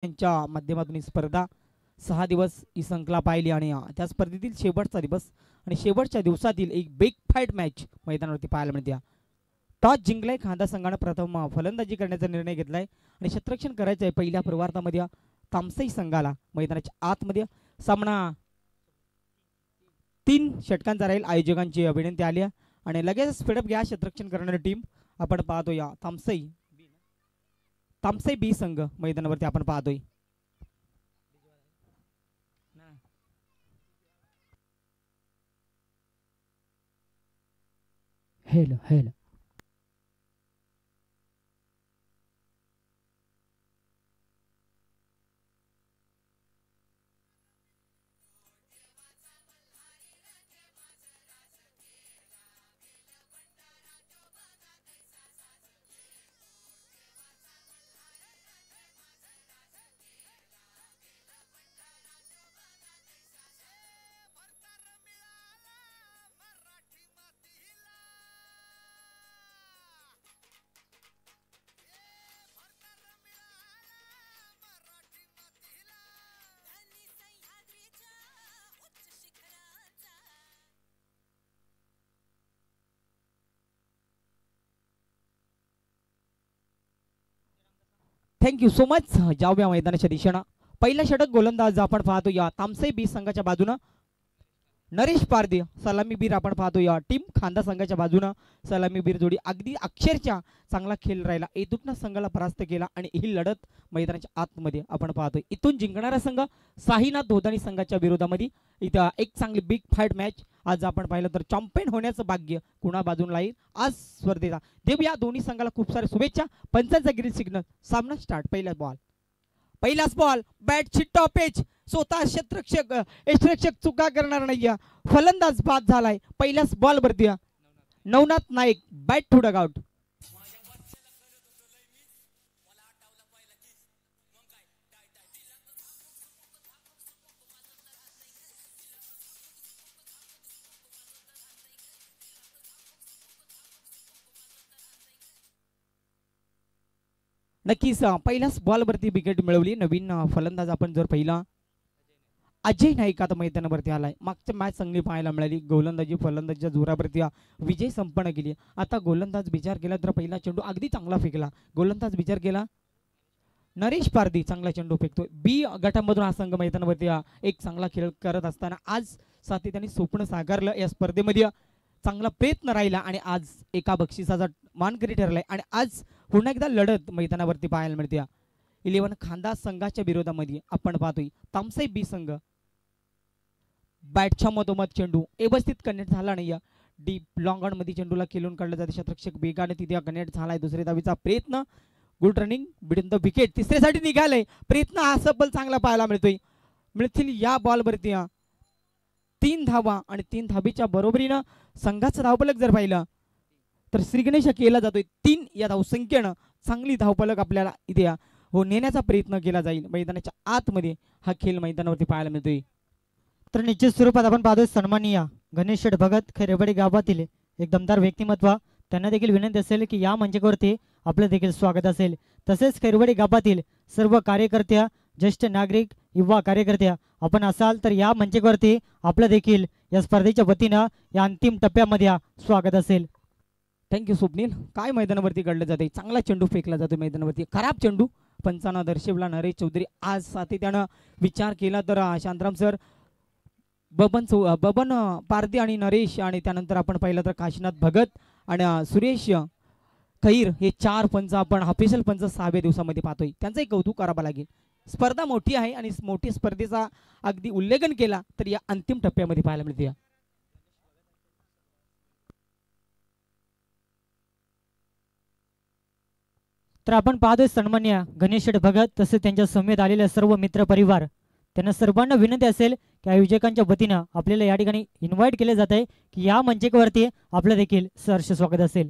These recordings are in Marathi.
यांच्या माध्यमातून ही स्पर्धा 6 दिवस ही संकला पाहिली आणि त्या स्पर्धेतील शेवटचा दिवस आणि शेवटच्या दिवसातील एक बिग फाईट मॅच मैदानावरती पाहायला मिळते. टॉस जिंकलाय खांदा संघानं प्रथम फलंदाजी करण्याचा निर्णय घेतलाय आणि क्षेत्ररक्षण करायचं आहे पहिल्या पूर्वार्धामध्ये तामसई संघाला. मैदानाच्या आतमध्ये सामना 3 षटकांचा राहील. आयोजकांची विनंती आली आणि लगेच स्पीडअप घ्या क्षेत्ररक्षण करणारी टीम आपण पाहतो या तामसई बी संघ मैदानावरती आपण पाहतोय. Hello hello thank you so much. जाऊया मैदानाच्या दिशेनं. पहिला षटक गोलंदाज आपण पाहतो या तामसई बी संघाच्या बाजूनं नरेश पारदी सलामीबीर आपण पाहतो या टीम खांदा संघाच्या बाजूनं सलामीबीर जोडी अगदी अक्षरशः चांगला खेळ राहिला. एतुटना संघाला परास्त केला आणि ही लढत मैदानाच्या आतमध्ये आपण पाहतोय. इथून जिंकणारा संघ साईनाथ धोदानी संघाच्या विरोधामध्ये इथं एक चांगली बिग फाईट मॅच आज आपण पाहिलं तर चॅम्पियन होण्याचं भाग्य कुणा बाजूला येईल आज स्पर्धेचा. देऊया दोन्ही संघाला खूप सारे शुभेच्छा. पंचांचा ग्रीन सिग्नल. सामना स्टार्ट. पहिलाच बॉल बॅट छिट्टा पेच स्वतः क्षेत्ररक्षक चुका करणार नाही. फलंदाज बाद झालाय पहिल्याच बॉल वरती. Navnath Naik bat to dugout. नक्कीच पहिल्याच बॉलवरती विकेट मिळवली. नवीन फलंदाज आपण जर पहिला अजय नाईक आता मैदानावरती आलाय. मागच्या मॅच चांगली पाहायला मिळाली. गोलंदाजी फलंदाजीच्या जोरावरती विजय संपन्न केली. आता गोलंदाज विचार केला तर पहिला चेंडू अगदी चांगला फेकला. गोलंदाज विचार केला नरेश पारदी चांगला चेंडू फेकतोय. बी गटामधून हा संघ मैदानावरती एक चांगला खेळ करत असताना आज सातत्याने स्वप्न साकारलं. या स्पर्धेमध्ये चांगला प्रयत्न राहिला आणि आज एका बक्षिसाचा मानकरी ठरलाय आणि आज पुन्हा एकदा लढत मैदानावरती पाहायला मिळते. 11 खांदा संघाच्या विरोधामध्ये आपण पाहतोय तामसई बी संघ. बॅटच्या मधोमध चेंडू व्यवस्थित कनेक्ट झाला नाही. डीप लॉंग ऑन मध्ये चेंडूला खेळून काढलं जाते. क्षेत्ररक्षक बेगाने तिथे कनेक्ट झालाय. दुसऱ्या धावीचा प्रयत्न. Good running between the wicket. तिसऱ्यासाठी निघालाय प्रयत्न. हा सबल चांगला पाहायला मिळतील या बॉलवरती 3 धावा आणि 3 धाबीच्या बरोबरीनं संघाचं धावफलक जर पाहिलं तर श्रीगणेश केला जातोय. 3 या धावसंख्येनं चांगली धावफलक आपल्याला इथे नेण्याचा प्रयत्न केला जाईल. मैदानाच्या आतमध्ये हा खेळ मैदानावरती पाहायला मिळतोय. तर निश्चित स्वरूपात आपण पाहतोय सन्माननीय गणेश शेठ भगत खैरेवाडी गावातील एक दमदार व्यक्तिमत्व. त्यांना देखील विनंती असेल की या मंचावरती आपलं देखील स्वागत असेल. तसेच खैरेवाडी गावातील सर्व कार्यकर्त्या ज्येष्ठ नागरिक युवा कार्यकर्त्या आपण असाल तर या मंचावरती आपलं देखील या स्पर्धेच्या वतीनं या अंतिम टप्प्यामध्ये स्वागत असेल. थँक्यू स्वप्नील. काय मैदानावरती घडलं जाते. चांगला चेंडू फेकला जातो मैदानावरती. खराब चेंडू पंचांना दर्शवला नरेश चौधरी. आज सातत्यानं विचार केला तर शांतराम सर बबन पारदी आणि नरेश आणि त्यानंतर आपण पाहिलं तर काशीनाथ भगत आणि सुरेश खैर हे 4 पंच आपण ऑफिशियल पंच 6व्या दिवसामध्ये पाहतोय. त्यांचंही कौतुक करावं लागेल. स्पर्धा मोठी आहे आणि मोठी स्पर्धेचा अगदी उल्लेखन केला तर या अंतिम टप्प्यामध्ये पाहायला मिळते. तर आपण पाहतोय सन्मान्य गणेश शेठ भगत तसेच त्यांच्या समेत आलेले सर्व मित्र परिवार. त्यांना सर्वांना विनंती असेल की आयोजकांच्या वतीनं आपल्याला या ठिकाणी इन्व्हाइट केले जात आहे की या मंचावरती आपलं देखील सहर्ष स्वागत असेल.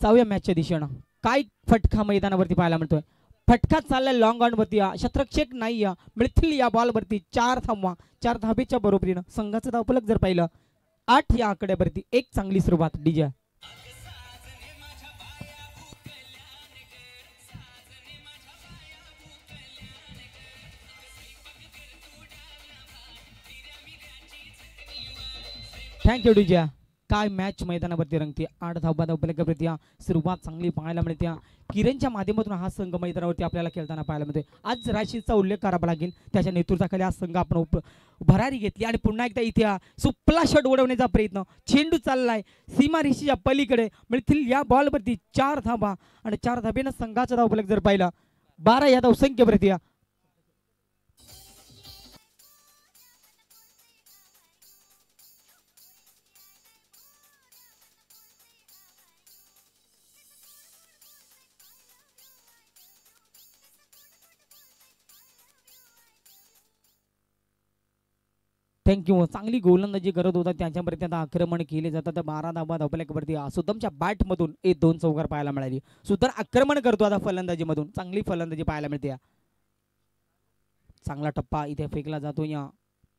जाऊया मॅचच्या दिशेनं. काय फटका मैदानावरती पाहायला मिळतोय. फटका चाललाय लॉंग ऑन वरती. क्षेत्ररक्षक नाही मिळतील या बॉलवरती. 4 धावा 4 धाबेच्या बरोबरीनं संघाचं धावफलक जर पाहिलं 8 या आकड्यावरती एक चांगली सुरुवात. DJ thank you DJ. काय मॅच मैदानावरती रंगते. 8 धावा धावपलकावरती सुरुवात चांगली पाहायला मिळते. किरणच्या माध्यमातून हा संघ मैदानावरती आपल्याला खेळताना पाहायला मिळते. आज राशीचा उल्लेख करावा लागेल. त्याच्या नेतृत्वाखाली हा संघ आपण भरारी घेतली आणि पुन्हा एकदा इथे सुपला षट उडवण्याचा प्रयत्न. चेंडू चाललाय सीमा रेषेच्या पलीकडे मिळतील या बॉलवरती 4 धावा आणि 4 धाब्यानं संघाचा धावफलक जर पाहिला 12 या धावसंख्येवरती. थँक्यू. चांगली गोलंदाजी करत होता त्याच्यावरती आता आक्रमण केले जातात. 12 धावा धावपलकावरती सुद्धमच्या बॅटमधून 1-2 चौकार पाहायला मिळाली. सुद्धा आक्रमण करतो आता फलंदाजीमधून. चांगली फलंदाजी पाहायला मिळते. चांगला टप्पा इथे फेकला जातो. या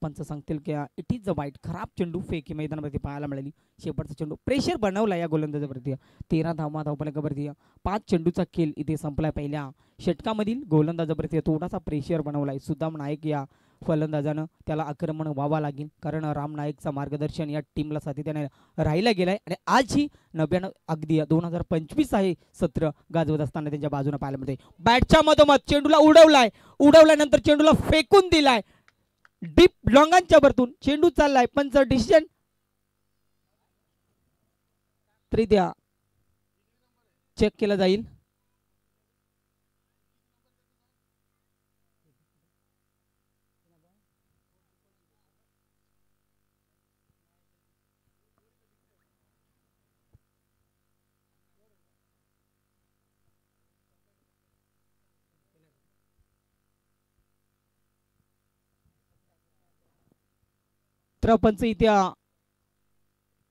पंच सांगतील की इट इज अ वाईट. खराब चेंडू फेकी मैदानावरती पाहायला मिळाली. शेवटचा चेंडू प्रेशर बनवला या गोलंदाजावरती. 13 धावा धावपलकावरती 5 चेंडूचा खेळ इथे संपलाय. पहिल्या षटकामधील गोलंदाजावरती थोडासा प्रेशर बनवलाय सुदाम नाईक या फलंदाजानं. त्याला आक्रमण व्हावा लागेल कारण राम नाईकचा मार्गदर्शन या टीमला सातत्याने राहिला गेलाय आणि आज ही 99 अगदी 2025 आहे सत्र गाजवत असताना त्यांच्या बाजूने पाहायला मिळते. बॅटच्या मधोमध चेंडूला उडवल्यानंतर चेंडूला फेकून दिलाय डीप लॉंगांच्या वरतून. चेंडू चाललाय पंच डिसिजन तृतीय चेक केला जाईल. पंच इथे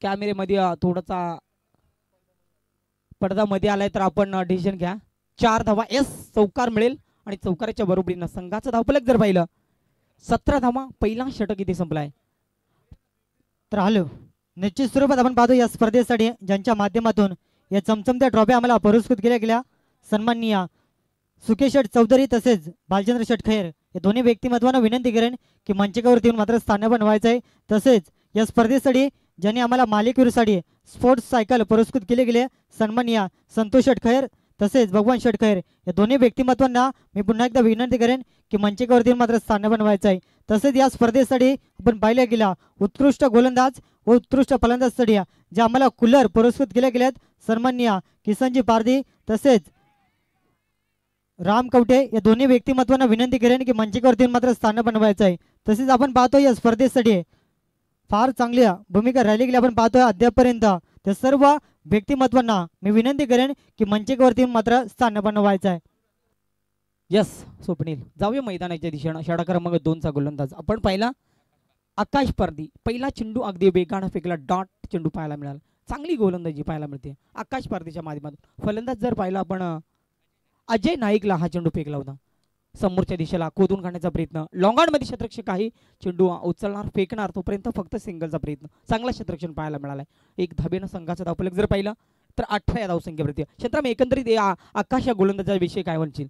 कॅमेरेमध्ये थोडासा पडदा मध्ये आलाय तर आपण डिसिजन घ्या. 4 धावा एस चौकार मिळेल आणि चौकाराच्या बरोबरीनं संघाचं धावफलक जर पाहिलं 17 धावा. पहिला षटक इथे संपलाय. तर हॅलो, निश्चित स्वरूपात आपण पाहतो या स्पर्धेसाठी ज्यांच्या माध्यमातून या चमचमत्या ट्रॉफी आम्हाला पुरस्कृत केल्या गेल्या सन्माननीय सुकेश शेठ चौधरी तसेच बालचंद्र शेठ खैर या दोन्ही व्यक्तिमत्वांना विनंती करेन की मंचकावरती येऊन मात्र स्थान बनवायचं आहे. तसेच या स्पर्धेसाठी ज्यांनी आम्हाला मालिकवीरसाठी स्पोर्ट्स सायकल पुरस्कृत केले गेले सन्माननीय संतोष शेठ खैर तसेच भगवान शेठ खैर या दोन्ही व्यक्तिमत्वांना मी पुन्हा एकदा विनंती करेन की मंचकावरती येऊन मात्र स्थान बनवायचं आहे. तसेच या स्पर्धेसाठी आपण पाहिल्या गेला उत्कृष्ट गोलंदाज व उत्कृष्ट फलंदाजसाठी जे आम्हाला कूलर पुरस्कृत केले गेलेत सन्माननीय किसनजी पारधी तसेच राम कवटे या दोन्ही व्यक्तिमत्वांना विनंती करेन की मंचकावरती मात्र स्थान बनवायचं आहे. तसेच आपण पाहतो या स्पर्धेसाठी फार चांगली भूमिका राहिली गेली आपण पाहतोय अद्यापपर्यंत. त्या सर्व व्यक्तिमत्वांना मी विनंती करेन की मंचकावरती मात्र स्थान बनवायचं आहे. यस स्वप्नील जाऊया मैदानाच्या दिशेनं. षटक क्रमांक 2 चा गोलंदाज आपण पाहिला आकाश पारधी. पहिला चेंडू अगदी वेगानं फेकला. डॉट चेंडू पाहायला मिळाला. चांगली गोलंदाजी पाहायला मिळते आकाश पारधीच्या माध्यमातून. फलंदाज जर पाहिला आपण अजय नाईकला हा चेंडू फेकला होता. समोरच्या दिशेला खोदून काढण्याचा प्रयत्न. लॉंगांमध्ये क्षेत्ररक्षक आहे. चेंडू उचलणार फेकणार तोपर्यंत फक्त सिंगलचा प्रयत्न. चांगला क्षेत्ररक्षण पाहायला मिळालाय. 1 धाब्यानं संघाचा धावफलक जर पाहिला तर 18 या धावसंख्येवरती. क्षेत्राम एकंदरीत आकाश या गोलंदाजाविषयी काय म्हणशील?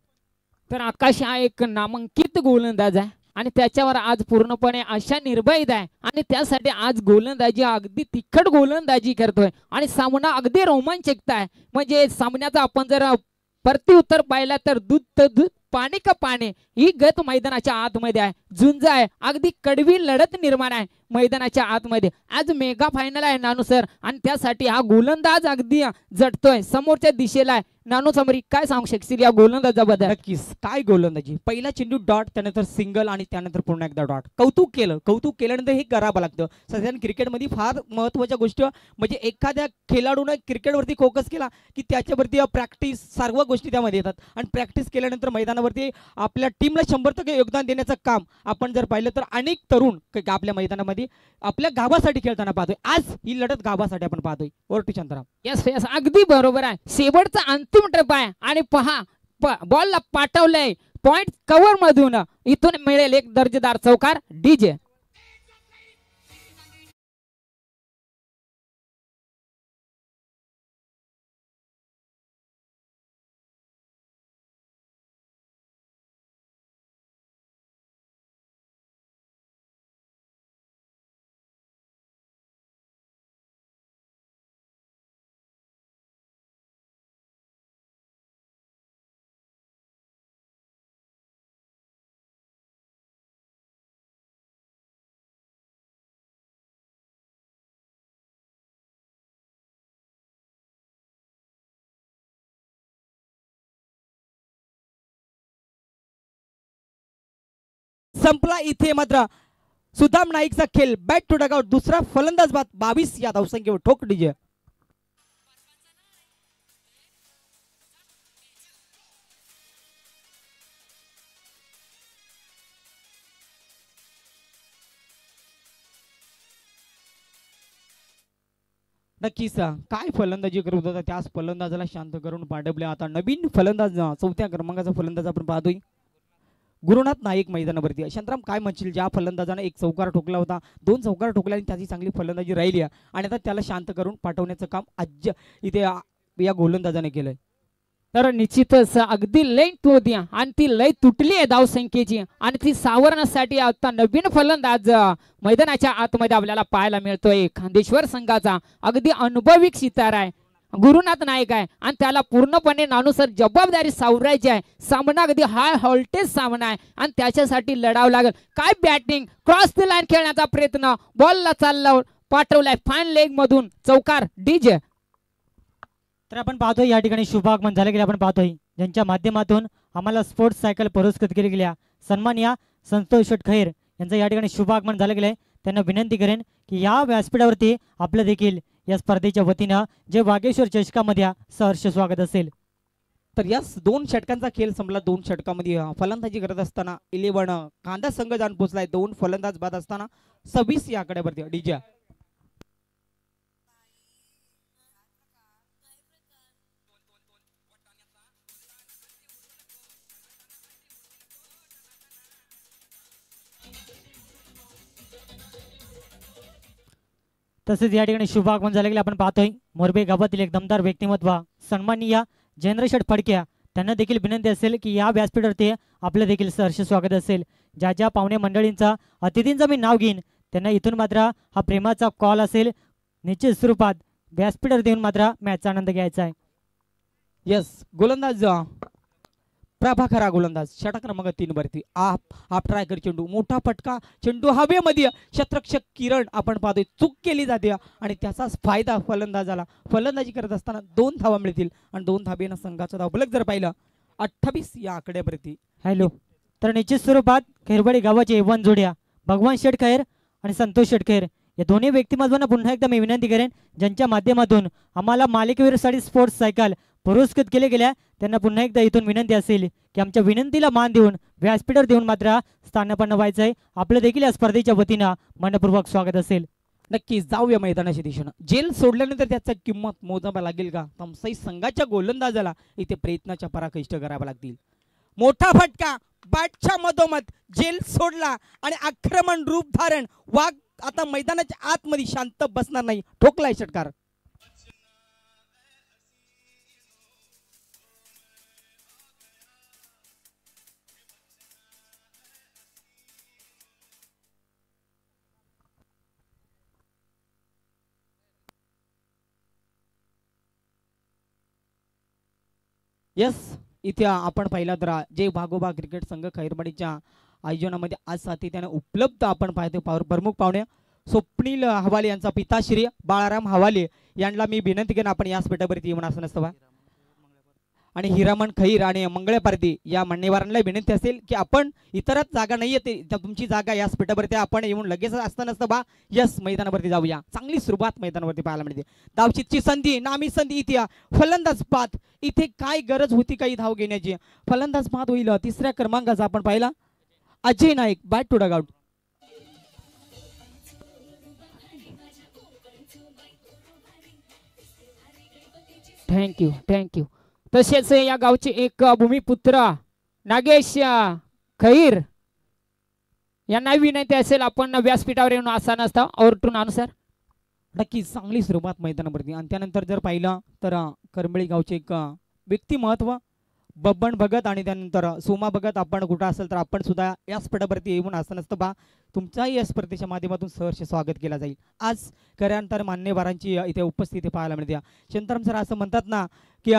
तर आकाश हा एक नामांकित गोलंदाज आहे आणि त्याच्यावर आज पूर्णपणे आशा निर्भयित आहे आणि त्यासाठी आज गोलंदाजी अगदी तिखट गोलंदाजी करतोय आणि सामना अगदी रोमांचक आहे. म्हणजे सामन्याचा आपण जर प्रत्युत्तर पाहिला तर दूध तर दूध पाणी का पाणी ही गत मैदानाच्या आतमध्ये आहे. झुंज आहे. अगदी कडवी लढत निर्माण आहे मैदानाच्या आतमध्ये. आज मेगा फायनल आहे नानू सर आणि त्यासाठी हा गोलंदाज अगदी झटतोय समोरच्या दिशेला आहे. नानू समरी काय सांगू शकशील या गोलंदाजाबद्दल? नक्कीच काय गोलंदाजी. पहिला चेंडू डॉट त्यानंतर सिंगल आणि त्यानंतर पुन्हा एकदा डॉट. कौतुक केल्यानंतर हे करावं लागतं. सध्या क्रिकेटमध्ये फार महत्त्वाच्या गोष्टी म्हणजे एखाद्या खेळाडूने क्रिकेटवरती फोकस केला की त्याच्यावरती प्रॅक्टिस सर्व गोष्टी त्यामध्ये येतात आणि प्रॅक्टिस केल्यानंतर मैदानावरती आपल्या टीमला 100% योगदान देण्याचं काम आपण जर पाहिलं तर अनेक तरुण आपल्या मैदानामध्ये आपल्या गावासाठी खेळताना पाहतोय. आज ही लढत गावासाठी आपण पाहतोय. ओरटी चंद्रा यस यस अगदी बरोबर आहे. शेवटचा अंतिम टप्पा आहे आणि पहा बॉलला पाठवलंय पॉइंट कव्हर मधून. इथून मिळेल एक दर्जेदार चौकार. डीजे संपला इथे मात्र सुदाम नाईकचा खेळ बॅट टू डगआउट दुसरा फलंदाज बाद 22 या धावसंख्येवर ठोक डीजे. नक्कीच काय फलंदाजी करत होता त्याच फलंदाजाला शांत करून पाठवले. आता नवीन फलंदाज चौथ्या क्रमांकाचा फलंदाज आपण पाहतोय गुरुनाथ नाईक मैदानावरती. शांतराम काय म्हणशील ज्या फलंदाजाने एक चौकार ठोकला होता 2 चौकार ठोकल्या आणि त्याची चांगली फलंदाजी राहिली आणि आता त्याला शांत करून पाठवण्याचं काम आज इथे या गोलंदाजाने केलंय. तर निश्चितच अगदी लय होती आणि ती लय तुटली आहे धावसंख्येची आणि ती सावरण्यासाठी आता नवीन फलंदाज मैदानाच्या आतमध्ये आपल्याला पाहायला मिळतोय. खांदेश्वर संघाचा अगदी अनुभवी सितारा आहे गुरुनाथ नाईक आहे आणि त्याला पूर्णपणे नानुसार जबाबदारी सावरायची आहे. सामना अगदी हाय व्होल्टेज सामना आहे आणि त्याच्यासाठी लढावं लागेल. काय बॅटिंग क्रॉस द लाईन खेळण्याचा प्रयत्न बॉलला चालला पाठवलाय फाईन लेग मधून चौकार डीजे. तर आपण पाहतोय या ठिकाणी शुभागमन झाले गेले. आपण पाहतोय ज्यांच्या माध्यमातून आम्हाला स्पोर्ट्स सायकल पुरस्कृत केली गेल्या सन्माननीय संतोष खैर यांचं या ठिकाणी शुभागमन झालं गेलंय. त्यांना विनंती करेन की या व्यासपीठावरती आपलं देखील या स्पर्धेच्या वतीनं जे वागेश्वर चषकामध्ये सहर्ष स्वागत असेल. तर या 2 षटकांचा खेळ संपला. 2 षटकामध्ये फलंदाजी करत असताना 11 कांदा संघ जाऊन पोहोचलाय. 2 फलंदाज बाद असताना 26 या आकड्यावरती डीजे. तसेच या ठिकाणी शुभागमन झाले गेले. आपण पाहतोय मोरबे गावातील एक दमदार व्यक्तिमत्व सन्माननीय जयेंद्रशेठ फडके त्यांना देखील विनंती असेल की या व्यासपीठावरती आपलं देखील सहर्ष स्वागत असेल. ज्या ज्या पाहुणे मंडळींचा अतिथींचं मी नाव घेईन त्यांना इथून मात्र हा प्रेमाचा कॉल असेल. निश्चित स्वरूपात व्यासपीठावर देऊन मात्र मॅचचा आनंद घ्यायचा आहे. यस गोलंदाज प्रभाकरा गोलंदाज षटक क्रमांक 3 वरती आप ट्रायकर चेंडू मोठा फटका चेंडू हवेमध्ये क्षेत्ररक्षक किरण आपण पाहतोय चूक केली जाते आणि त्याचाच फायदा फलंदाजाला. फलंदाजी करत असताना 2 धावा मिळतील आणि 2 धाब्यानं संघाचा धावफलक जर पाहिलं 28 या आकड्यावरती. हॅलो तर निश्चित स्वरूपात खैरवाडी गावाचे 1 जोड्या भगवान शेठ खैर आणि संतोष शेठ खैर या दोन्ही व्यक्तिमत्वांना पुन्हा एकदा मी विनंती करेन ज्यांच्या माध्यमातून आम्हाला मालिकेवीरसाठी स्पोर्ट्स सायकल पुरस्कृत केले गेल्या त्यांना पुन्हा एकदा इथून विनंती असेल की आमच्या विनंतीला मान देऊन व्यासपीठावर देऊन मात्र स्थानापन्न व्हायचं आहे. आपलं देखील या स्पर्धेच्या वतीनं मनपूर्वक स्वागत असेल. नक्कीच जाऊया मैदानाच्या दिशेनं. जेल सोडल्यानंतर त्याचा किंमत मोजावा लागेल का? तमसाई संघाच्या गोलंदाजाला इथे प्रयत्नाच्या पराकष्ट करावा लागतील. मोठा फटका बॅटच्या मधोमध जेल सोडला आणि आक्रमण रूप धारण वाघ आता मैदानाच्या आतमध्ये शांत बसणार नाही. ठोकलाय षटकार. यस इथे आपण पाहिला तर जे भागोबा क्रिकेट संघ खैरवाडीच्या आयोजनामध्ये आज सातत्याने उपलब्ध आपण पाहतो प्रमुख पाहुणे स्वप्नील हवाले यांचा पिताश्री बाळाराम हवाले यांना मी विनंती करेन आपण या स्पेटावरती येऊन असं नसतं आणि हिरामण खैर आणि मंगळे पारधी या मान्यवरांना विनंती असेल की आपण इतरच जागा नाही येते तुमची जागा या स्पेटावरती आपण येऊन लगेच असतं नसतं बा. यस मैदानावरती जाऊया. चांगली सुरुवात मैदानावरती पाहायला मिळते. धावचीतची संधी नामी संधी इथे फलंदाज बाद. इथे काय गरज होती काही धाव घेण्याची. फलंदाज बाद होईल 3ऱ्या क्रमांकाचा आपण पाहिला Ajay Naik bat to dugout. Thank you. तसेच या गावचे एक भूमिपुत्र नागेश खैर यांना विनंती असेल आपण व्यासपीठावर येऊन असा नसता औरटून अनुसार. नक्कीच चांगली सुरुवात मैदानावरती आणि त्यानंतर जर पाहिलं तर करमळी गावचे एक व्यक्तिमत्व बब्बन भगत आणि त्यानंतर सोमा भगत आपण कुठं असेल तर आपण सुद्धा या स्पर्धेवरती येऊन असं नसतं बा. तुमच्याही या स्पर्धेच्या माध्यमातून सहर्ष स्वागत केला जाईल. आज खऱ्यानंतर मान्यवरांची इथे उपस्थिती पाहायला मिळते. शंतराम सर असं म्हणतात ना की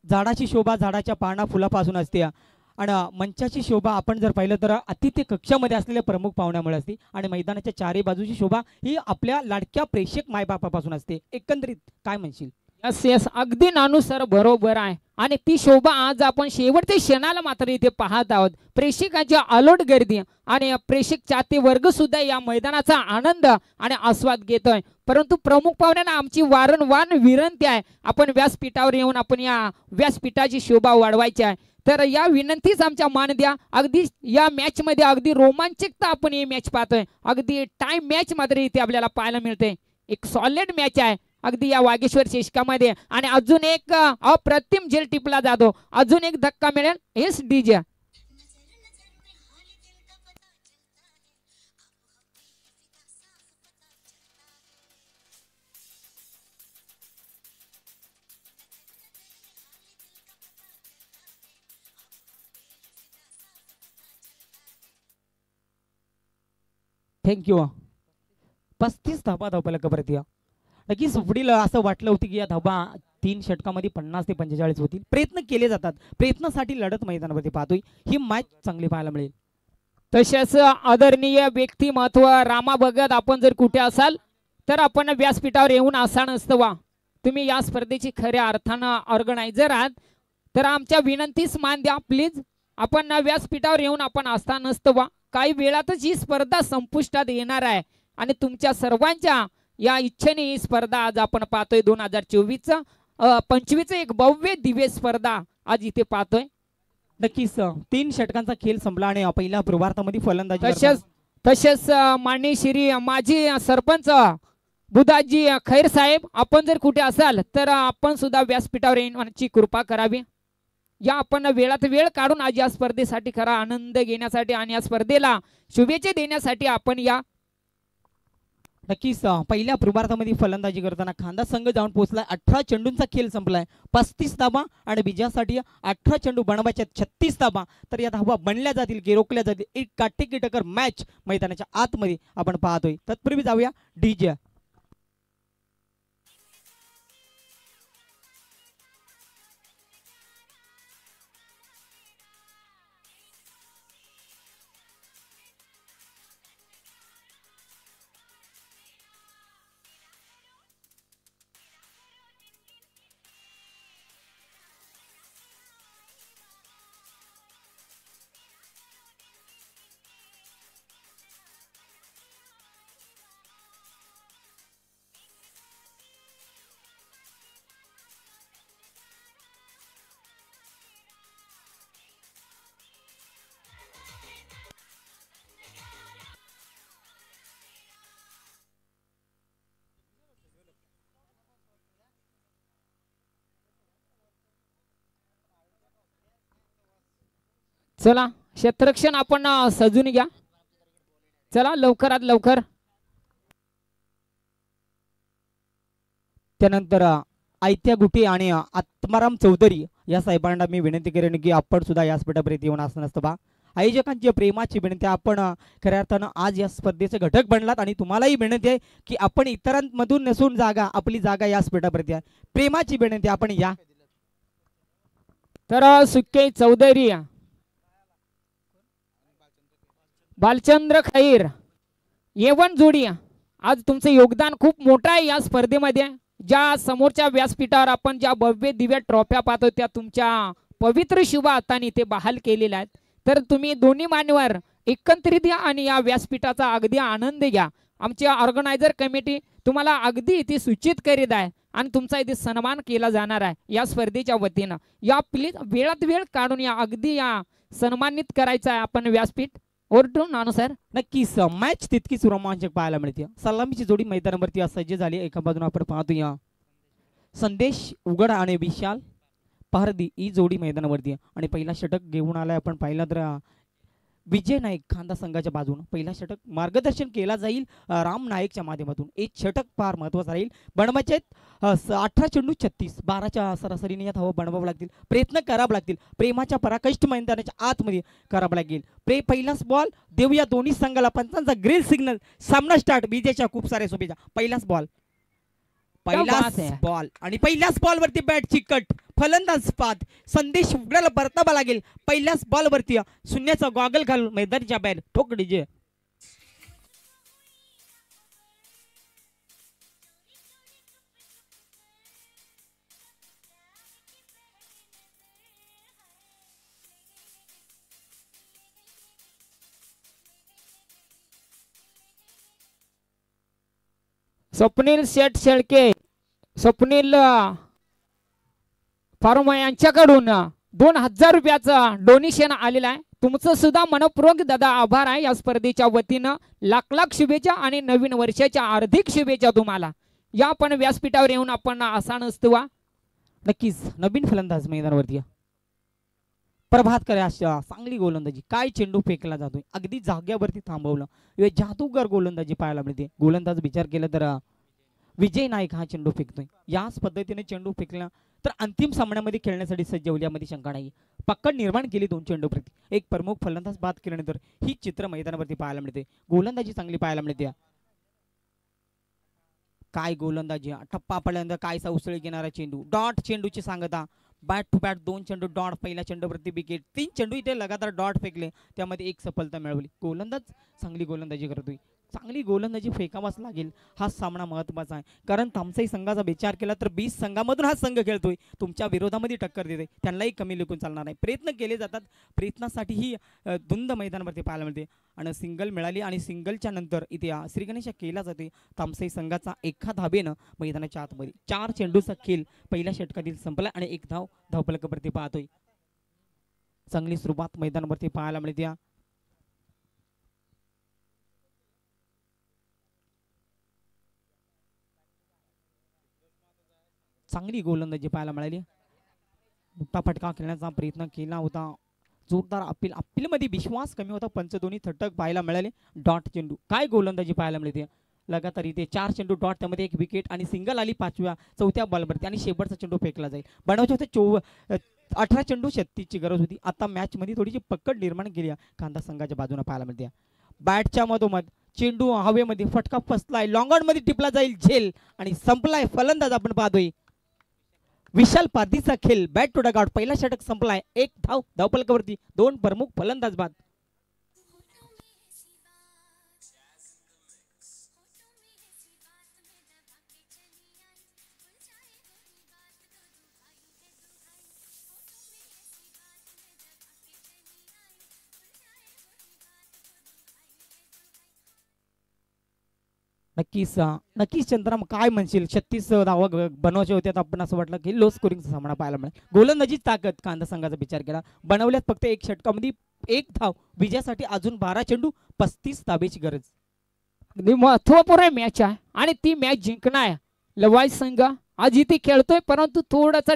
झाडाची शोभा झाडाच्या पाना फुलापासून असते आणि मंचाची शोभा आपण जर पाहिलं तर अतिथी कक्षामध्ये असलेल्या प्रमुख पाहुण्यामुळे असते आणि मैदानाच्या चारही बाजूची शोभा ही आपल्या लाडक्या प्रेक्षक मायबापापासून असते. एकंदरीत काय म्हणशील यस यस, अगदी नानू सर बरोबर आहे. आणि ती शोभा आज आपण शेवटच्या क्षणाला मात्र इथे पाहत आहोत. प्रेक्षकांची अलोट गर्दी आणि प्रेक्षक चाहते वर्ग सुद्धा या मैदानाचा आनंद आणि आस्वाद घेतोय. परंतु प्रमुख पाहुण्यांना आमची वारंवार विनंती आहे, आपण व्यासपीठावर येऊन आपण या व्यासपीठाची शोभा वाढवायची आहे. तर या विनंतीच आमच्या मान द्या. अगदी या मॅच मध्ये अगदी रोमांचकता आपण ही मॅच पाहतोय. अगदी टाइम मॅच मात्र इथे आपल्याला पाहायला मिळते. एक सॉलिड मॅच आहे अगदी या वागेश्वर शेषकामध्ये. आणि अजून एक अप्रतिम झेल टिपला जातो. अजून एक धक्का मिळेल. हेच डीजे. थँक्यू. 35 धाबा धावपला परत या. नक्कीच पुढील असं वाटलं होतं की या धाबा 3 षटकामध्ये 50 ते 45 होतील. प्रयत्न केले जातात. प्रयत्नासाठी लढत मैदानावरती पाहतोय. ही मॅच चांगली पाहायला मिळेल. तसेच आदरणीय व्यक्तिमत्व रामा भगत, आपण जर कुठे असाल तर आपण व्यासपीठावर येऊन असा नसतं वा. तुम्ही या स्पर्धेची खऱ्या अर्थानं ऑर्गनायझर आहात तर आमच्या विनंतीस मान द्या प्लीज. आपण व्यासपीठावर येऊन आपण असता नसतं वा. काही वेळातच ही स्पर्धा संपुष्टात येणार आहे आणि तुमच्या सर्वांच्या या इच्छेने ही स्पर्धा आज आपण पाहतोय. 2024-25 एक भव्य दिव्य स्पर्धा आज इथे पाहतोय. नक्कीच 3 षटकांचा खेळ संपला आणि पहिल्या पूर्वार्धामध्ये फलंदाजी तसेच माननीय श्री माजी सरपंच बुधाजी खैर साहेब, आपण जर कुठे असाल तर आपण सुद्धा व्यासपीठावर येण्याची कृपा करावी. या आपण वेळात वेळ काढून आज या स्पर्धेसाठी खरा आनंद घेण्यासाठी आणि या स्पर्धेला शुभेच्छा देण्यासाठी आपण या. नक्कीच पहिल्या पूर्वार्धामध्ये फलंदाजी करताना खांदा संघ जाऊन पोहोचला. 18 चेंडूंचा खेळ संपलाय. 35 धाबा आणि विजयासाठी 18 चेंडू बनवायचे 36 धाबा. तर या धाबा बनल्या जातील की रोखल्या जातील. एक काटेकी टक्कर मॅच मैदानाच्या आतमध्ये आपण पाहतोय. तत्पूर्वी जाऊया डीजे. चला क्षेत्ररक्षण आपण सजून घ्या. चला लवकरात लवकर. त्यानंतर आयत्या गुटे आणि आत्माराम चौधरी या साहेबांना मी विनंती करेन की आपण सुद्धा या स्पर्धेपर्यंत येऊन असं नसतं बा. आयोजकांची प्रेमाची विनंती. आपण खऱ्या अर्थानं आज या स्पर्धेचे घटक बनलात आणि तुम्हालाही विनंती आहे की आपण इतरांमधून नसून जागा आपली जागा या स्पर्धेपर्यंत आहे. प्रेमाची विनंती आपण या. तर सुके चौधरी, बालचंद्र खैर, येवन जोडी, आज तुमचं योगदान खूप मोठं आहे या स्पर्धेमध्ये. ज्या समोरच्या व्यासपीठावर आपण ज्या भव्य दिव्य ट्रॉफ्या पाहतो त्या तुमच्या पवित्र शुभ हाताने ते बहाल केलेल्या आहेत. तर तुम्ही दोन्ही मान्यवर एकत्रित या आणि या व्यासपीठाचा अगदी आनंद घ्या. आमची ऑर्गनायझर कमिटी तुम्हाला अगदी इथे सूचित करीत आहे आणि तुमचा इथे सन्मान केला जाणार आहे या स्पर्धेच्या वतीनं. या प्लीज वेळात वेळ काढून या अगदी या सन्मानित करायचं आहे आपण व्यासपीठ. ओरडू नानू सर. नक्कीच मॅच तितकीच रोमांचक पाहायला मिळते. सलामीची जोडी मैदानावरती सज्ज झाली. एका बाजूने आपण पाहतोय संदेश उघड आणि विशाल पारदी ही जोडी मैदानावरती आणि पहिला षटक घेऊन आलाय. आपण पाहिलं तर विजय नाईक खांदा संघाच्या बाजून पहिला षटक मार्गदर्शन केला जाईल राम नाईकच्या माध्यमातून. एक षटक फार महत्वाचा राहील. बनवायचे 18 चेंडू 36, 12च्या सरासरीने या धावा बनवावं लागतील. प्रयत्न करावं लागतील. प्रेमाच्या पराकष्ट मैदानाच्या आतमध्ये करावं लागेल. पहिलाच बॉल देऊया दोन्ही संघाला. पंचांचा ग्रीन सिग्नल. सामना स्टार्ट. विजयच्या खूप साऱ्या शुभेच्छा. पहिलाच बॉल आणि पहिल्याच बॉलवरती बॅट चिकट. फलंदाज पाद संदेश उघडायला परतावा लागेल. पहिल्याच बॉलवरती शून्याचा गॉगल घालून मैदानाच्या बाहेर ठोक डीजे. स्वप्नील शेठ शेळके, स्वप्नील फार्मा यांच्याकडून 2000 रुपयाचं डोनेशन आलेलं आहे. तुमचं सुद्धा मनपूर्वक दादा आभार आहे. या स्पर्धेच्या वतीनं लाख लाख शुभेच्छा आणि नवीन वर्षाच्या हार्दिक शुभेच्छा तुम्हाला. या आपण व्यासपीठावर येऊन आपण असा नसतो. नक्कीच नवीन फलंदाज मैदानावरती या. प्रभात करे चांगली गोलंदाजी. काय चेंडू फेकला जातोय, अगदी जाग्यावरती थांबवलं. जादूगर गोलंदाजी पाहायला मिळते. गोलंदाज विचार केला तर विजय नाईक हा चेंडू फेकतोय. याच पद्धतीने चेंडू फेकला तर अंतिम सामन्यामध्ये खेळण्यासाठी सज्ज होईल, यामध्ये शंका नाही. पकड निर्माण केली 2 चेंडू प्रति. एक प्रमुख फलंदाज बाद केल्यानंतर ही चित्र मैदानावरती पाहायला मिळते. गोलंदाजी चांगली पाहायला मिळते. काय गोलंदाजी, टप्पा पडल्यानंतर कायसा उसळी घेणारा चेंडू. डॉट चेंडूची सांगता. बॅट टू बॅट 2 चेंडू डॉट. पहिला चेंडू प्रति विकेट. 3 चेंडू इथे लगातार डॉट फेकले, त्यामध्ये एक सफलता मिळवली. गोलंदाज चांगली गोलंदाजी करतोय. चांगली गोलंदाजी फेकावाच लागेल. हा सामना महत्त्वाचा आहे, कारण तामसाई संघाचा विचार केला तर 20 संघामधून हा संघ खेळतोय. तुमच्या विरोधामध्ये टक्कर देते, त्यांनाही कमी लेखून चालणार नाही. प्रयत्न केले जातात. प्रयत्नासाठी ही धुंद मैदानावरती पाहायला मिळते. आणि सिंगल मिळाली आणि सिंगलच्या नंतर इथे श्रीगणेशा केला जाते. तामसाई संघाचा एका धाबेनं मैदानाच्या आतमध्ये 4 चेंडूचा खेळ पहिल्या षटकातील संपला आणि 1 धाव धावफलकावरती पाहतोय. चांगली सुरुवात मैदानावरती पाहायला मिळते. चांगली गोलंदाजी पाहायला मिळाली. मोठा फटका खेळण्याचा प्रयत्न केला होता. जोरदार अपील मध्ये विश्वास कमी होता. पंच दोन्ही थटक पाहायला मिळाले. डॉट चेंडू. काय गोलंदाजी पाहायला मिळते. लगातार इथे 4 चेंडू डॉट, त्यामध्ये 1 विकेट आणि सिंगल आली 4थ्या बॉलवरती आणि शेवटचा चेंडू फेकला जाईल. बनावचे होते 18 चेंडू 36ची गरज होती. आता मॅच मध्ये थोडीशी पकड निर्माण केली कांदा संघाच्या बाजूने पाहायला मिळते. बॅटच्या मधोमध चेंडू हवेमध्ये, फटका फसलाय, लॉंग ऑन मध्ये टिपला जाईल झेल आणि संपलाय. फलंदाज आपण पाहतोय विशाल पारधीचा खेळ. Bat to dugout. पहिला षटक संपलाय. 1 धाव धावफलकावरती. 2 प्रमुख फलंदाज बाद. नक्कीच चंद्राम काय म्हणशील. 36 धावा बनवायचे होते, आपण असं वाटलं की लो स्कोरिंगचा सामना पाहायला मिळेल. गोलंदाजी ताकद कांदा संघाचा विचार केला. बनवल्यात फक्त 1 षटकामध्ये 1 धाव. विजयासाठी अजून 12 चेंडू 35 धावेची गरज. अगदी महत्वपूर्ण मॅच आहे आणि ती मॅच जिंकणार. लवाई संघ आज इथे खेळतोय, परंतु थोडासा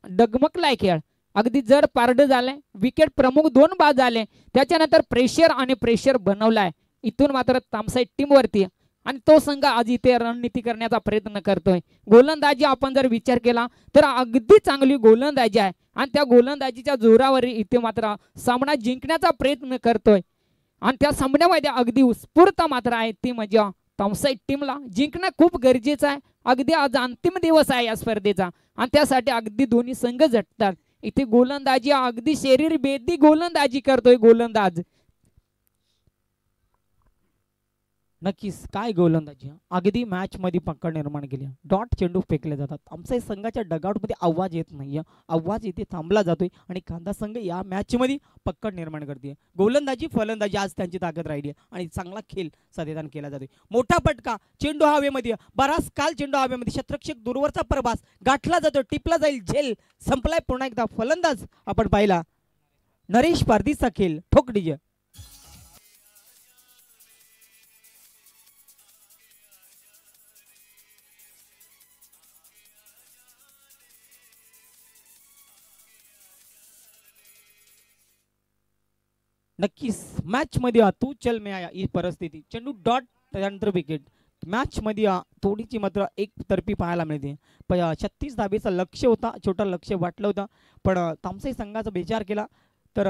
डगमगलाय खेळ. अगदी जर पारड झालंय. विकेट प्रमुख 2 बाद झाले. त्याच्यानंतर प्रेशर बनवलाय. इथून मात्र तामसाई टीम वरती आणि तो संघ आज इथे रणनीती करण्याचा प्रयत्न करतोय. गोलंदाजी आपण जर विचार केला तर अगदी चांगली गोलंदाजी आहे आणि त्या गोलंदाजीच्या जोरावर इथे मात्र सामना जिंकण्याचा प्रयत्न करतोय. आणि त्या सामन्यामध्ये अगदी उत्स्फूर्त मात्र आहे ती म्हणजे तामसाई टीमला जिंकणं खूप गरजेचं आहे. अगदी आज अंतिम दिवस आहे या स्पर्धेचा आणि त्यासाठी अगदी दोन्ही संघ झटतात. इथे गोलंदाजी अगदी शरीर बेदी गोलंदाजी करतोय गोलंदाज. नक्कीच काय गोलंदाजी. अगदी मॅच मध्ये पकड निर्माण केली. डॉट चेंडू फेकले जातात. आमच्या संघाच्या डगआउट मध्ये आवाज येत नाहीये. आवाज इथे थांबला जातोय आणि कांदा संघ या मॅच मध्ये पकड निर्माण करते. गोलंदाजी फलंदाजी आज त्यांची ताकद राहिली आणि चांगला खेळ साधेदान केला जातोय. मोठा फटका. चेंडू हवेमध्ये. बराच काल चेंडू हवेमध्ये. शतरक्षक दूरवरचा प्रवास गाठला जातो. टिपला जाईल झेल. संपलाय. पुन्हा एकदा फलंदाज आपण पाहिला. नरेश पारधीचा खेळ. ठोक डीजे. नक्कीच मॅच मध्ये तू चल मे आया ही परिस्थिती. चेंडू डॉट, त्यानंतर विकेट. मॅच मध्ये थोडीची मात्र एकतर्फी पाहायला मिळते. 36 धाबेचा लक्ष्य होता. छोटा लक्ष्य वाटलं होतं, पण तामसाई संघाचा विचार केला तर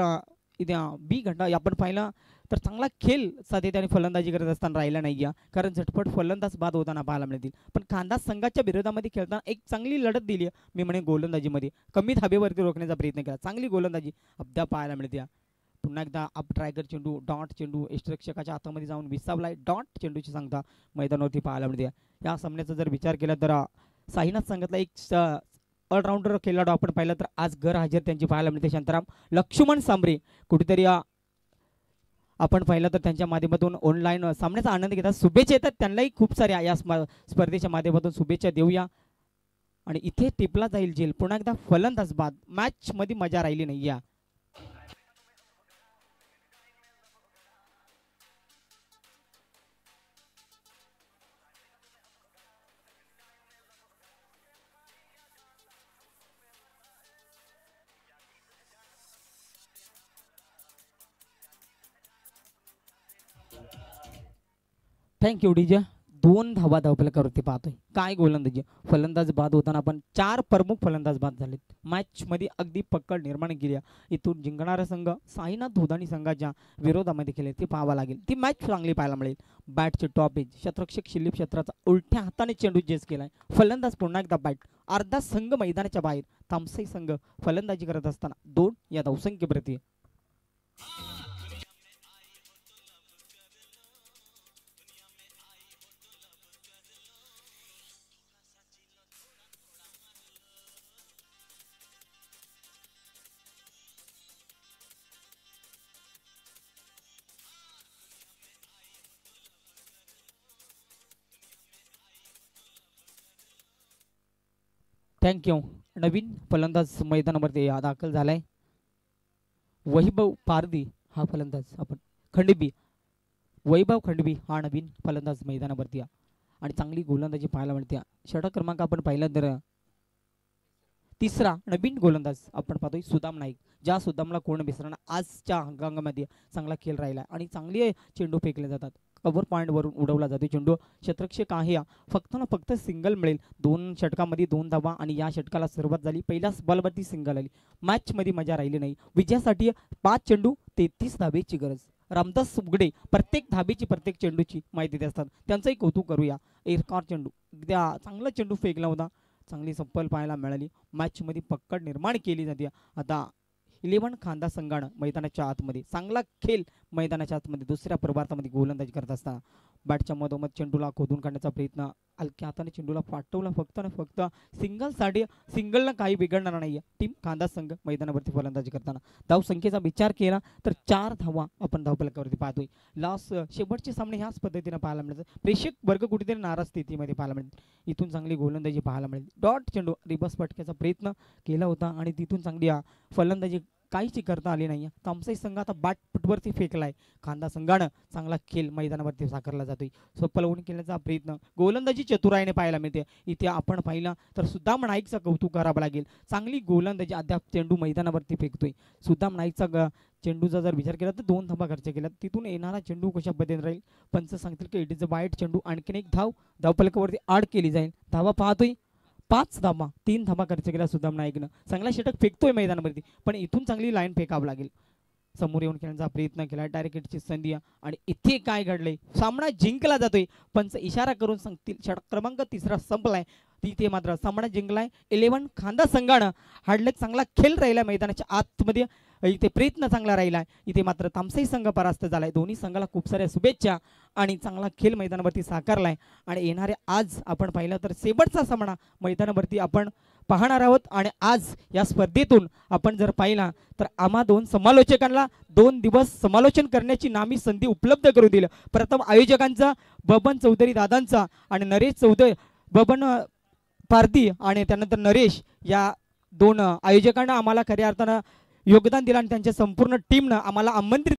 इथे बी घंटा आपण पाहिला तर चांगला खेळ साधेत्याने फलंदाजी करत असताना राहिला नाही. कारण झटपट फलंदाज बाद होताना पाहायला मिळतील. पण कांदा संघाच्या विरोधामध्ये खेळताना एक चांगली लढत दिली मी म्हणे. गोलंदाजीमध्ये कमी धाबेवरती रोखण्याचा प्रयत्न केला. चांगली गोलंदाजी अद्याप पाहायला मिळते. पुन्हा एकदा अप ट्रायगर चेंडू. डॉट चेंडू यष्टिरक्षकाच्या हातामध्ये जाऊन विसावलाय. डॉट चेंडूची सांगता मैदानावरती पाहायला मिळते. या सामन्याचा जर विचार केला तर साईनाथ संघातला एक ऑलराऊंडर खेळाडू आपण पाहिलं तर आज घर हजर त्यांची पाहायला मिळते. शांताराम लक्ष्मण सांबरे कुठेतरी आपण पाहिलं तर त्यांच्या माध्यमातून ऑनलाईन सामन्याचा आनंद घेतात. शुभेच्छा येतात त्यांनाही खूप साऱ्या या स्पर्धेच्या माध्यमातून शुभेच्छा देऊया. आणि इथे टिपला जाईल जेल. पुन्हा एकदा फलंदाज बाद. मॅच मध्ये मजा राहिली नाही या. Thank you DJ. 2 धावा धावफलकावरती पाहतोय. काय गोलंदाजी. फलंदाज बाद होताना आपण 4 प्रमुख फलंदाज बाद झालेत. मॅच मध्ये अगदी पकड निर्माण केली. इथून जिंकणारा संघ साईनाथ धोदाणी संघाच्या विरोधामध्ये खेळेल ते पाहावं लागेल. ती मॅच चांगली पाहायला मिळेल. बॅटचे टॉप एज क्षेत्ररक्षक शिल्लिप क्षेत्राचा उलट्या हाताने चेंडू चेस केलाय. फलंदाज पुन्हा एकदा बॅट. अर्धा संघ मैदानाच्या बाहेर. तामसई संघ फलंदाजी करत असताना 2 या धावसंख्ये प्रति. थँक्यू. नवीन फलंदाज मैदानावरती दाखल झालाय. वैभव पारदी हा फलंदाज आपण खंडबी. वैभव खंडबी हा नवीन फलंदाज मैदानावरती आणि चांगली गोलंदाजी पाहायला मिळते. षटक क्रमांक आपण पाहिलं तर तिसरा नवीन गोलंदाज आपण पाहतोय सुदाम नाईक. ज्या सुदामला कोण विसरणार. आजच्या हंगामामध्ये चांगला खेळ राहिला आणि चांगले चेंडू फेकले जातात. कव्हर पॉईंट वरून उडवला जातो चेंडू. क्षेत्ररक्षक आहे फक्त ना फक्त सिंगल मिळेल. 2 षटकामध्ये 2 धावा आणि या षटकाला सुरुवात झाली. पहिल्याच बॉलवरती सिंगल आली. मॅच मध्ये मजा राहिली नाही. विजयासाठी 5 चेंडू 33 धावेची गरज. रामदास उगडे प्रत्येक धाबेची प्रत्येक चेंडूची माहिती देत असतात. त्यांचंही कौतुक करूया. एरकार चेंडू एकदा चांगला चेंडू फेकला होता. चांगली सप्पल पाहायला मिळाली. मॅच मध्ये पकड निर्माण केली जाते. आता 11 खांदा संघानं मैदानाच्या आतमध्ये चांगला खेळ मैदानाच्या आतमध्ये दुसऱ्या प्रभातामध्ये गोलंदाजी करत असताना बॅटच्या मधोमध चेंडूला खोदून काढण्याचा प्रयत्न. हलक्या हाताने चेंडूला पाठवला फक्त ना फक्त सिंगलला काही बिघडणार नाही. टीम खांदा संघ मैदानावरती फलंदाजी करताना धाव संख्येचा विचार केला तर 4 धावा आपण धावफलकावरती पाहतोय. शेवटचे सामने ह्याच पद्धतीने पाहायला मिळतात. प्रेक्षक वर्ग कुठेतरी नाराज स्थितीमध्ये पाहायला मिळेल. इथून चांगली गोलंदाजी पाहायला मिळेल. डॉट चेंडू रिबस पटक्याचा प्रयत्न केला होता आणि तिथून चांगली फलंदाजी काहीच करता आली नाही. तामसाई संघ आता बॅट फुटवरती फेकलाय. खांदा संघानं चांगला खेळ मैदानावरती साकारला जातोय. सफल केल्याचा प्रयत्न गोलंदाजी चतुराईने पाहायला मिळते. इथे आपण पाहिलं तर सुदाम नाईकचा कौतुक करावं लागेल. चांगली गोलंदाजी अद्याप चेंडू मैदानावरती फेकतोय. सुदाम नाईकचा चेंडूचा जर विचार केला तर 2 धावा खर्च केला. तिथून येणारा चेंडू कशा पद्धतीने राहील. पंच सांगतील की इट इज अ वाईट चेंडू. आणखीन एक धावफलकावरती आड केली जाईल. धावा पाहतोय 5 धावा. 3 धावा खर्च केला सुदाम नाईकनं. चांगला षटक फेकतोय मैदानावरती पण इथून चांगली लाईन फेकावं लागेल. समोर येऊन खेळण्याचा प्रयत्न केला. डायरेक्ट हिटची संधी आणि इथे काय घडलंय. सामना जिंकला जातोय. पंच इशारा करून सांगतील षटक क्रमांक 3 संपलाय. तिथे मात्र सामना जिंकलाय 11 खांदा संघानं. हाडले चांगला खेळ राहिला मैदानाच्या आतमध्ये. इथे प्रयत्न चांगला राहिला. इथे मात्र तामसाई संघ परास्त झालाय. दोन्ही संघाला खूप साऱ्या शुभेच्छा आणि चांगला खेळ मैदानावरती साकारलाय. आणि येणारे आज आपण पाहिलं तर शेवटचा सामना मैदानावरती आपण पाहणार आहोत. आणि आज या स्पर्धेतून आपण जर पाहिला तर आम्हा 2 समालोचकांना 2 दिवस समालोचन करण्याची नामी संधी उपलब्ध करून दिलं. प्रथम आयोजकांचा बबन चौधरी दादांचा आणि नरेश चौधरी बबन पारदी आणि त्यानंतर नरेश या 2 आयोजकांना आम्हाला खऱ्या अर्थानं योगदान दिलं आणि त्यांच्या संपूर्ण टीमनं आम्हाला आमंत्रित